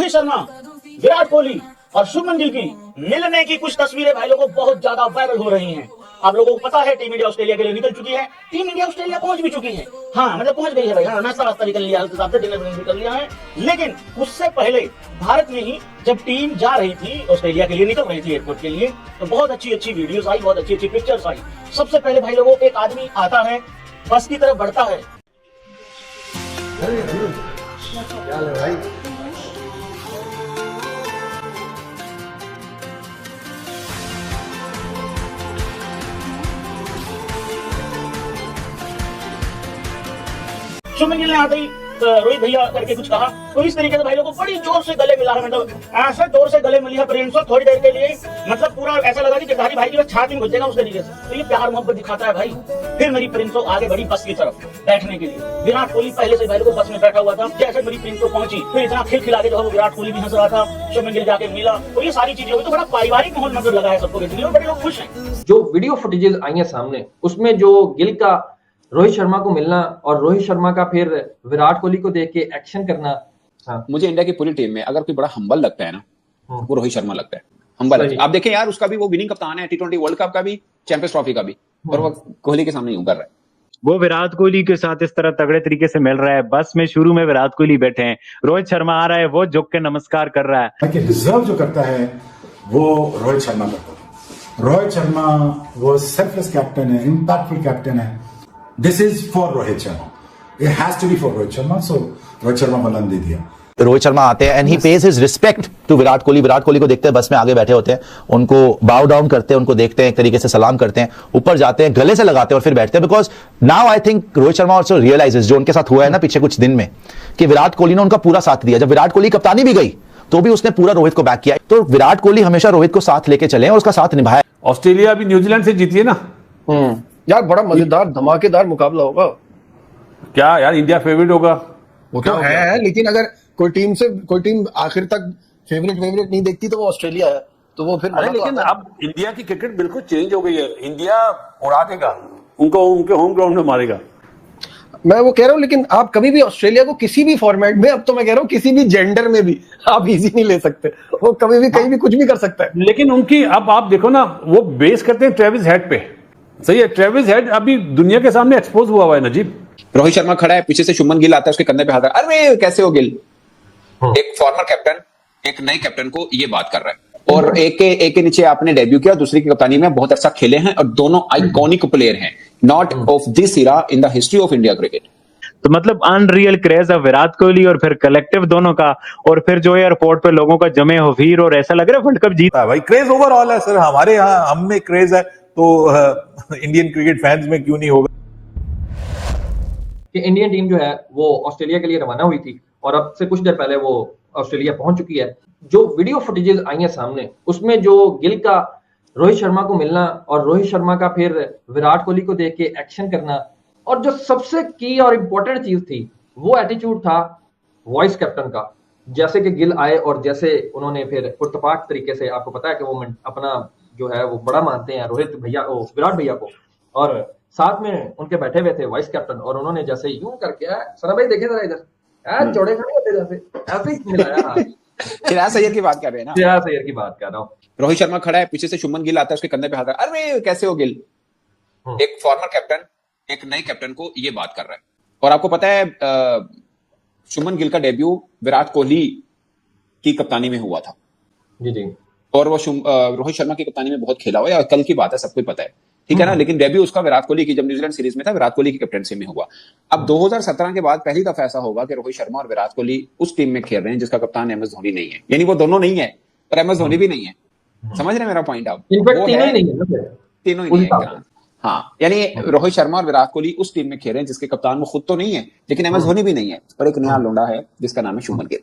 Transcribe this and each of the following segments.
रोहित शर्मा, विराट कोहली और शुभमन गिल की मिलने की कुछ तस्वीरें भाई लोगों बहुत ज्यादा वायरल हो रही हैं। आप लोगों को पता है टीम इंडिया ऑस्ट्रेलिया के लिए निकल चुकी है। टीम इंडिया ऑस्ट्रेलिया पहुंच भी चुकी है। हाँ मतलब पहुंच गई है भाई। हाँ नाश्ता वास्ता निकल लिया, उसके हिसाब से डिनर भी कर लिया है। लेकिन उससे पहले भारत में ही जब टीम जा रही थी ऑस्ट्रेलिया के लिए, निकल रही थी एयरपोर्ट के लिए, तो बहुत अच्छी वीडियोस आई, बहुत अच्छी पिक्चर्स आई। सबसे पहले भाई लोगों एक आदमी आता है, बस की तरफ बढ़ता है। क्या है भाई? शुभमन गिल ने आते ही रोहित भैया करके कुछ कहा, तो इस तरीके से भाई लोगों को बड़ी जोर से गले मिला है। मतलब ऐसे जोर से गले मिली है प्रिंस थोड़ी देर के लिए, मतलब पूरा ऐसा लगा कि गिरधारी भाई की बस छाती में घुस जाएगा उस तरीके से। तो ये प्यार मोहब्बत दिखाता है भाई। फिर मेरी प्रिंसो आगे बढ़ी बस की तरफ बैठने के लिए। विराट कोहली पहले से भाई लोगों बस में बैठा हुआ था। जैसे मेरी प्रिंसो पहुंची, फिर इतना खिलखिला के जो है विराट कोहली भी हंस रहा था, शुभमन गिल जाके मिला, तो ये सारी चीजें हुई। तो बड़ा पारिवारिक माहौल नजर लगा है सबको देखने और बड़े लोग खुश हैं। जो वीडियो फुटेजेस आई हैं सामने, उसमें जो गिल का रोहित शर्मा को मिलना और रोहित शर्मा का फिर विराट कोहली को देख के एक्शन करना। हाँ। मुझे इंडिया की पूरी टीम में अगर कोई बड़ा हम्बल लगता है ना, वो रोहित शर्मा लगता है। हम्बल है। आप देखें यार, उसका भी वो विनिंग कप्तान है T20 वर्ल्ड कप का भी, चैंपियंस ट्रॉफी का भी, और वो कोहली के सामने यूं कर रहा है। वो विराट कोहली के साथ इस तरह तगड़े तरीके से मिल रहा है। बस में शुरू में विराट कोहली बैठे हैं, रोहित शर्मा आ रहा है, वो झुक के नमस्कार कर रहा है। कि डिजर्व जो करता है वो रोहित शर्मा करता है। रोहित शर्मा वो सेल्फलेस कैप्टन है, इंपैक्टफुल कैप्टन है। This is for Rohit Sharma, it has to be for Rohit Sharma. So Rohit Sharma बुलंद दे दिया। रोहित शर्मा आते हैं and he pays his respect to Virat Kohli. Virat Kohli को देखते हैं, बस में आगे बैठे होते हैं, उनको बाउ डाउन करते हैं, उनको देखते हैं, एक तरीके से सलाम करते हैं, ऊपर जाते हैं, गले से लगाते हैं और फिर बैठते हैं। Because now I think Rohit Sharma also realizes, जो उनके साथ हुआ है ना पिछले कुछ दिन में, कि विराट कोहली ने उनका पूरा साथ दिया। जब विराट कोहली कप्तानी भी गई तो भी उसने पूरा रोहित को बैक किया। तो विराट कोहली हमेशा रोहित को साथ लेके चले और उसका साथ निभाया। ऑस्ट्रेलिया भी न्यूजीलैंड से जीती है ना यार, बड़ा मजेदार धमाकेदार मुकाबला होगा। क्या यार, इंडिया फेवरेट होगा वो तो है, लेकिन अगर कोई टीम आखिर तक फेवरेट नहीं देखती तो वो ऑस्ट्रेलिया है, तो वो फिर अरे लेकिन अब इंडिया की क्रिकेट बिल्कुल चेंज हो गई है। इंडिया उड़ा देगा उनको, उनके होम ग्राउंड में मारेगा। मैं वो कह रहा हूँ, लेकिन आप कभी भी ऑस्ट्रेलिया को किसी भी फॉर्मेट में, अब तो मैं कह रहा हूँ किसी भी जेंडर में भी आप इजी नहीं ले सकते। वो कभी भी कहीं भी कुछ भी कर सकता है। लेकिन उनकी अब आप देखो ना, वो बेस करते हैं ट्रेविस हेड पे। सही है, ट्रेविस हेड अभी दुनिया के सामने एक्सपोज हुआ है नजीब। रोहित शर्मा खड़ा है, पीछे से शुभमन गिल आता है, उसके कंधे पे हाथ रखा, अरे कैसे हो गिल। एक फॉर्मर कैप्टन एक नए कैप्टन को ये बात कर रहा है। और एक के नीचे आपने डेब्यू किया, दूसरे की कप्तानी में बहुत अच्छा खेले हैं, और दोनों आइकॉनिक प्लेयर हैं, not of this Ira in the history of India cricket. तो मतलब अनरियल क्रेज है विराट कोहली और फिर कलेक्टिव दोनों का, और फिर जो एयरपोर्ट पे लोगों का जमे हो भीड़, और ऐसा लग रहा है वर्ल्ड कप जीता है। भाई क्रेज ओवरऑल है सर, हमारे यहाँ हम में क्रेज है तो इंडियन क्रिकेट फैंस में क्यों नहीं होगा। कि इंडियन टीम जो है वो ऑस्ट्रेलिया के लिए रवाना हुई थी और अब से कुछ देर पहले वो ऑस्ट्रेलिया पहुंच चुकी है। जो वीडियो फुटेजेस आई हैं सामने, उसमें जो गिल का रोहित शर्मा को मिलना और रोहित शर्मा का फिर विराट कोहली को देख के एक्शन करना, और जो सबसे की और इम्पोर्टेंट चीज थी वो एटीट्यूड था वॉइस कैप्टन का। जैसे कि गिल आए और जैसे उन्होंने फिर पुरतपाक तरीके से, आपको पता है कि वो अपना जो है वो बड़ा मानते हैं रोहित भैया को, विराट भैया को, और साथ में उनके बैठे हुए थे वाइस कैप्टन, और उन्होंने जैसे यूं करके, सना भाई देखे जरा इधर, जोड़े खड़े होते जैसे ऐसे ही मिलाया। चिराग सैयद की बात कर रहे हैं ना? चिराग सैयद की बात कर रहा हूँ। रोहित शर्मा खड़ा है, पीछे से शुभमन गिल आता है, उसके कंधे पे हाथ रखा, अरे कैसे हो गिल। एक फॉर्मर कैप्टन एक नए कैप्टन को ये बात कर रहा है। और आपको पता है शुभमन गिल का डेब्यू विराट कोहली की कप्तानी में हुआ था। जी। और वो रोहित शर्मा की कप्तानी में बहुत खेला हुआ है, कल की बात है, सबको पता है, ठीक है ना। लेकिन डेब्यू उसका विराट कोहली की, जब न्यूजीलैंड सीरीज में था, विराट कोहली की कैप्टनसी में हुआ। अब 2017 के बाद पहली दफा ऐसा होगा कि रोहित शर्मा और विराट कोहली उस टीम में खेल रहे हैं जिसका कप्तान MS धोनी नहीं है। यानी वो दोनों नहीं है, पर MS धोनी भी नहीं है। समझ रहे मेरा पॉइंट आप? तीनों ही नहीं है। हाँ, यानी रोहित शर्मा और विराट कोहली उस टीम में खेल रहे हैं जिसके कप्तान वो खुद तो नहीं है, लेकिन MS धोनी भी नहीं है, और एक नया लोंडा है जिसका नाम है शुभमन गिल,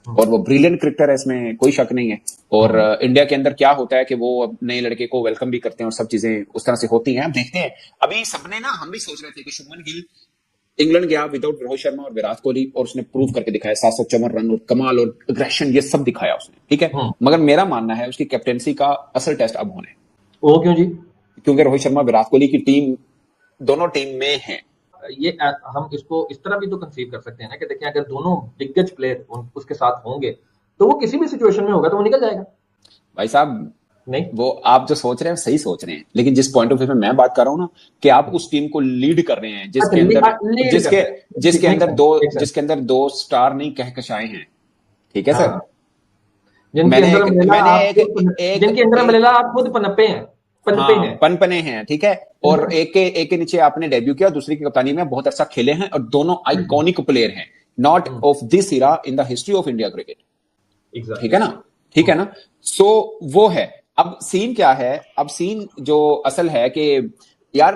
और वो ब्रिलियंट क्रिकेटर है, इसमें कोई शक नहीं है। और इंडिया के अंदर क्या होता है कि वो नए लड़के को वेलकम भी करते हैं और सब चीजें उस तरह से होती हैं। हम देखते हैं, अभी सबने ना, हम भी सोच रहे थे कि शुभमन गिल इंग्लैंड गया विदाउट रोहित शर्मा और विराट कोहली, और उसने प्रूव करके दिखाया, 754 रन और कमाल और एग्रेशन, ये सब दिखाया उसने, ठीक है। मगर मेरा मानना है उसकी कैप्टेंसी का असल टेस्ट अब होने। वो क्यों जी? क्योंकि रोहित शर्मा विराट कोहली की टीम दोनों टीम में है। ये हम इसको इस तरह भी तो कंसीव कर सकते हैं ना कि देखिए, अगर दोनों दिग्गज प्लेयर उसके साथ होंगे तो वो किसी भी सिचुएशन में होगा तो वो निकल जाएगा। भाई साहब नहीं, वो आप जो सोच रहे हैं सही सोच रहे हैं, लेकिन जिस पॉइंट ऑफ व्यू में मैं बात कर रहा हूँ ना, कि आप उस टीम को लीड कर रहे हैं जिसके अंदर जिसके अंदर 2 स्टार नहीं कहकशाए हैं, ठीक है सर। जिनके अंदर अम्ब्रेला आप खुद पनपे हैं, पनपने हैं, ठीक है। और एक के नीचे आपने डेब्यू किया, दूसरी की कप्तानी में बहुत अच्छा खेले हैं, और दोनों आइकॉनिक प्लेयर हैं, not of this Ira in the history of India cricket, ठीक है ना, ठीक है ना। सो वो है। अब सीन क्या है, अब सीन जो असल है कि यार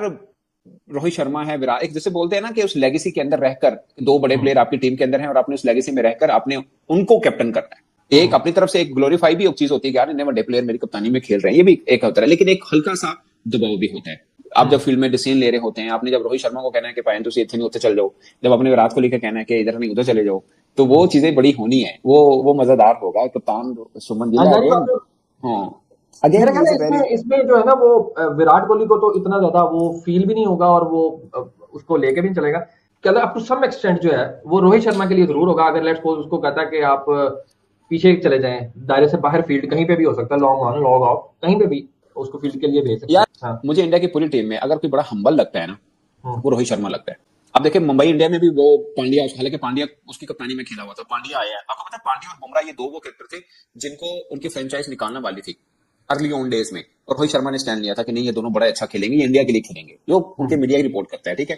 रोहित शर्मा है, विराट, एक जैसे बोलते हैं ना कि उस लेगेसी के अंदर रहकर 2 बड़े प्लेयर आपकी टीम के अंदर हैं और आपने उस लेगेसी में रहकर आपने उनको कैप्टन करना है। एक अपनी तरफ से एक ग्लोरीफाई भी एक चीज होती है कि यार इतने बड़े प्लेयर मेरी कप्तानी में खेल रहे हैं, ये भी एक होता है, लेकिन एक हल्का सा दबाव भी होता है। आप जब फील्ड में डिसीजन ले रहे होते हैं, आपने जब रोहित शर्मा को कहना है कि पायन तुसी इतने नहीं होते चल जाओ, जब अपने विराट कोहली का कहना है कि इधर नहीं उधर चले जाओ, तो वो चीजें बड़ी होनी है, वो मजेदार होगा। कप्तान शुभमन गिल इसमें जो है ना वो विराट कोहली को तो इतना ज्यादा वो फील भी नहीं होगा और वो उसको लेके भी नहीं चलेगा। कहता अप टू सम एक्सटेंट जो है वो रोहित शर्मा के लिए जरूर होगा। अगर लेट्स सपोज उसको कहता है कि आप पीछे चले जाएं, दायरे से बाहर फील्ड कहीं पे भी हो सकता है, लॉन्ग ऑन लॉन्ग ऑफ कहीं पे भी उसको फील्ड के लिए भेज सकते हैं। यार मुझे इंडिया की पूरी टीम में अगर कोई बड़ा हम्बल लगता है ना, वो रोहित शर्मा लगता है। अब देखिए मुंबई इंडिया में भी वो पांड्या, हालांकि पांड्या उसकी कप्तानी में खेला हुआ था, पांड्या आया है। आपको पता है पांड्या और बुमराह ये 2 वो क्रिकेटर थे जिनको उनकी फ्रेंचाइज निकालने वाली थी अर्ली ऑन डेज में, और रोहित शर्मा ने स्टैंड लिया था कि नहीं ये दोनों बड़ा अच्छा खेलेंगे, ये इंडिया के लिए खेलेंगे, जो उनके मीडिया की रिपोर्ट करता है, ठीक है।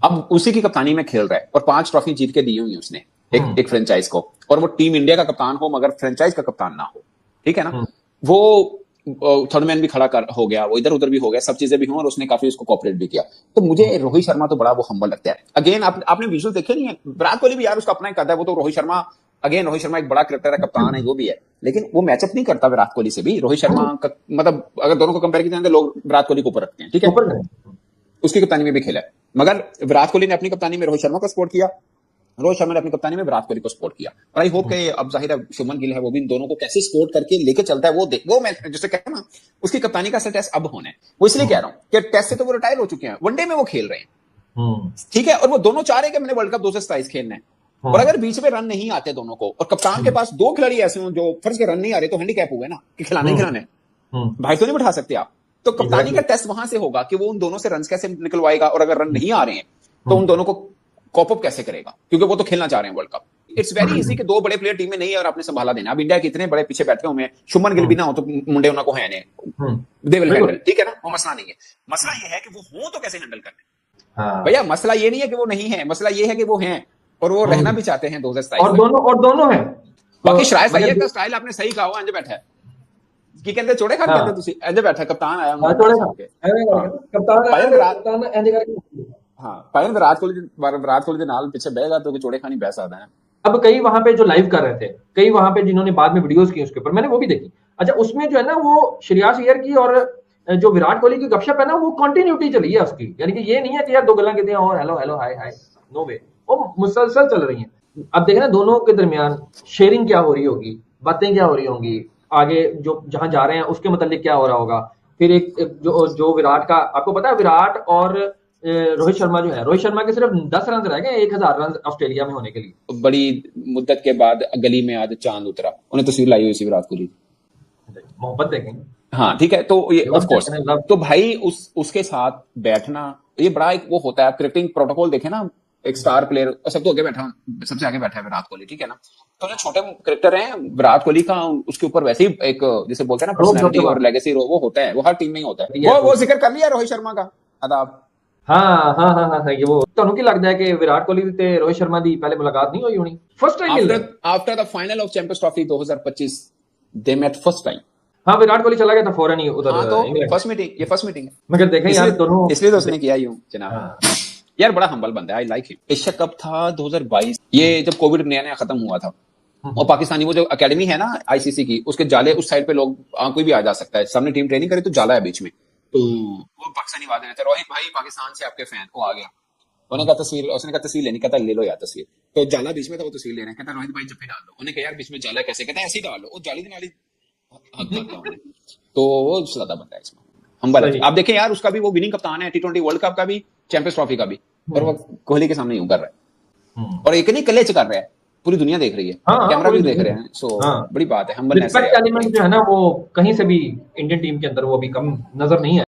अब उसी की कप्तानी में खेल रहा है और 5 ट्रॉफी जीत के दी हुई उसने एक फ्रेंचाइज को, और वो टीम इंडिया का कप्तान हो मगर फ्रेंचाइज का कप्तान ना हो, ठीक है ना। वो थर्ड मैन भी खड़ा हो गया, वो इधर उधर भी हो गया, सब चीजें भी हुई और उसने काफी उसको कॉपरेट भी किया। तो मुझे रोहित शर्मा तो बड़ा वो हम्बल लगता है। अगेन आपने विजुअल देखे नहीं है, विराट कोहली भी यार उसका अपना ही करता है, वो तो रोहित शर्मा अगेन रोहित शर्मा एक बड़ा क्रिकेटर है, कप्तान है, वो भी है, लेकिन वो मैचअप नहीं करता विराट कोहली से भी। रोहित शर्मा मतलब अगर दोनों को कंपेयर किया जाए तो लोग विराट कोहली को ऊपर रखते हैं, ठीक है। उसकी कप्तानी में भी खेला है, मगर विराट कोहली ने अपनी कप्तानी में रोहित शर्मा को सपोर्ट किया, रोहित शर्मा ने अपनी कप्तानी में विराट कोहली को सपोर्ट किया। और आई होप कि अब जाहिर है शुभमन गिल है, वो भी इन दोनों को कैसे सपोर्ट करके लेके चलता है वो मैं जैसे कह रहा हूं ना, उसकी कप्तानी का असल टेस्ट अब होना है। वो इसलिए कह रहा हूं कि टेस्ट से तो वो रिटायर हो चुके हैं, वनडे में वो खेल रहे हैं, ठीक है। और वो दोनों चाह रहे हैं कि मैंने वर्ल्ड कप 2027 खेलना है, और अगर बीच में रन नहीं आते दोनों को, और कप्तान के पास 2 खिलाड़ी ऐसे हो जो फर्ज के रन नहीं आ रहे, तो हैंडीकैप हुए ना कि खिलाने ही खिलाने, भाई तो नहीं बैठा सकते आप। तो कप्तानी का टेस्ट वहां से होगा कि वो उन दोनों से रन कैसे निकलवाएगा, और अगर रन नहीं आ रहे हैं तो उन दोनों को कॉप अप कैसे करेगा, क्योंकि वो तो खेलना चाह रहे हैं world cup. It's very easy कि 2 बड़े प्लेयर टीम में नहीं है और आपने संभाला देना। अब इंडिया के इतने बड़े पीछे बैठे हुए हैं, शुभमन गिल भी ना हो तो मुंडे उनको है नहीं, दे विल हैंडल, ठीक है ना, वो मसला नहीं है। मसला ये है कि वो हो तो कैसे हैंडल करने। भैया मसला ये नहीं है कि वो नहीं है, मसला ये है कि वो हैं और वो रहना भी चाहते हैं 2027 और दोनों है। बाकी श्रायस अय्यर का स्टाइल आपने सही कहा, अंज बैठा है की कहते चोड़े खान कहते तुसी, अंज बैठा कप्तान आया पायन विराट कोहली के नाल पीछे बहेगा तो चोड़े खानी बह सकता है। अब कई वहां पे जो लाइव कर रहे थे, कई वहां पे जिन्होंने बाद में वीडियोस की उसके ऊपर, मैंने वो भी देखी। अच्छा, उसमें जो है ना वो श्रेयस अय्यर की और जो विराट कोहली की गपशप है ना, वो कंटिन्यूटी चली है उसकी, यानी कि ये नहीं है कि यार 2 गल्ला कहते हैं और हेलो हेलो हाय हाय, नो वे, वो मुसलसल चल रही हैं। अब देखना दोनों के दरमियान शेयरिंग क्या हो रही होगी, बातें क्या हो रही होंगी, आगे जो जहां जा रहे हैं उसके मतलब क्या हो रहा होगा। फिर एक जो विराट का, आपको पता है विराट और रोहित शर्मा जो है, रोहित शर्मा के सिर्फ 10 रन रह गए 1000 रन ऑस्ट्रेलिया में होने के लिए। बड़ी मुद्दत के बाद गली में आज चांद उतरा, उन्हें तस्वीर लाई हुई थी विराट कोहली, मोहब्बत देखेंगे, हाँ ठीक है। तो ये ऑफ कोर्स, तो भाई उसके साथ बैठना ये बड़ा एक वो होता है। क्रिकेटिंग प्रोटोकॉल देखे ना, एक स्टार प्लेयर सब तो आगे बैठा, सबसे आगे बैठा है विराट कोहली, ठीक है ना। तो जो छोटे क्रिकेटर हैं विराट कोहली का, उसके ऊपर वैसे ही एक जैसे बोलते हैं ना पर्सनालिटी और लेगेसी वो होता है, वो हर टीम में ही होता है। वो जिक्र कर लिया रोहित शर्मा का अदाब। हाँ, ये वो ਤੁਹਾਨੂੰ ਕੀ ਲੱਗਦਾ ਹੈ ਕਿ ਵਿਰਾਟ ਕੋਹਲੀ ਤੇ ਰੋਹਿਤ ਸ਼ਰਮਾ ਦੀ ਪਹਿਲੇ ਮੁਲਾਕਾਤ ਨਹੀਂ ਹੋਈ ਹੋਣੀ? फर्स्ट टाइम मिल रहा after the final of champions trophy 2025 they met first time. हाँ, विराट कोहली चला गया था फौरन ही उधर, तो फर्स्ट मीटिंग, ये फर्स्ट मीटिंग है, मगर देखें यार दोनों, इसलिए तो उसने किया यूं जनाब। यार बड़ा हम्बल बंदा है, I like him. Asia cup था 2022, ये जब कोविड नया खत्म हुआ था, और पाकिस्तानी वो जो एकेडमी है ना आईसीसी की, उसके जाले उस साइड पे लोग कोई भी आ जा सकता है, सामने टीम ट्रेनिंग करे तो जाला है बीच में, तो वो पाकिस्तानी वादे रहते, रोहित भाई पाकिस्तान से आपके फैन को आ गया, उन्होंने कहा तस्वीर, उसने कहा तस्वीर लेनी, कहता ले लो यार तस्वीर, तो जाला बीच में था, वो तस्वीर ले रहे हैं, कहता रोहित भाई जब भी डाल दो, उन्होंने कहा यार बीच में जाला कैसे, कहता ऐसे ही डाल लो, वो जाली नाली तो वो ज्यादा बनता है इसमें हम्बल। आप देखें यार उसका भी वो विनिंग कप्तान है, T20 वर्ल्ड कप का भी, चैंपियंस ट्रॉफी का भी, और वो कोहली के सामने यूं कर रहा है, और एक नहीं कलेच कर रहा है, पूरी दुनिया देख रही है, हाँ, कैमरा पूरी भी देख दुनिया। रहे हैं, सो हाँ। बड़ी बात है, हम्बलनेस है। रिस्पेक्ट एलिमेंट जो है ना वो कहीं से भी इंडियन टीम के अंदर वो अभी कम नजर नहीं आया।